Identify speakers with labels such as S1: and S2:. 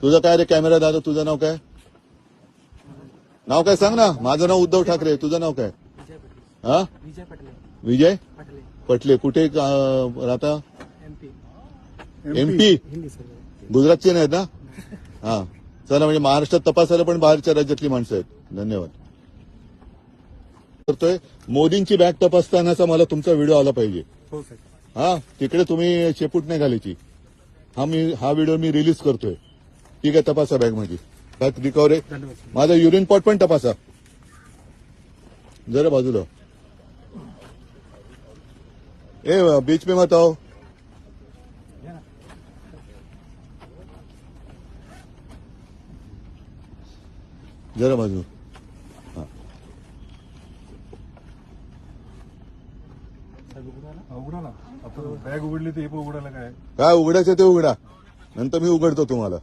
S1: तुझं काय रे कॅमेरा दादा, तुझं नाव काय? नाव काय सांग ना. माझं नाव उद्धव ठाकरे, तुझं नाव काय? हा,
S2: विजय पटले.
S1: विजय
S2: पटले.
S1: पटले. कुठे राहता? MP
S2: Hindi sir.
S1: गुजरातचे नाहीत ना? हा, चला. म्हणजे महाराष्ट्रात तपासायला पण बाहेरच्या राज्यातली माणसं आहेत. धन्यवाद. करतोय मोदींची बॅग तपासतानाचा मला तुमचा व्हिडिओ आला पाहिजे.
S2: हो सर.
S1: हा, तिकडे तुम्ही शेपूट नाही घालायची. हा व्हिडिओ मी रिलीज करतोय. ठीक आहे, तपासा बॅग माझी. Bag recovery.
S2: धन्यवाद.
S1: माझा युरिन पॉट पण तपासा जरा बाजूला. ए बीच पे मत आओ. जरा बाजू. हा,
S3: उघडा ना. आता बॅग उघडली तर हे पण उघडायला काय?
S1: काय उघडायचं ते उघडा, नंतर मी उघडतो तुम्हाला.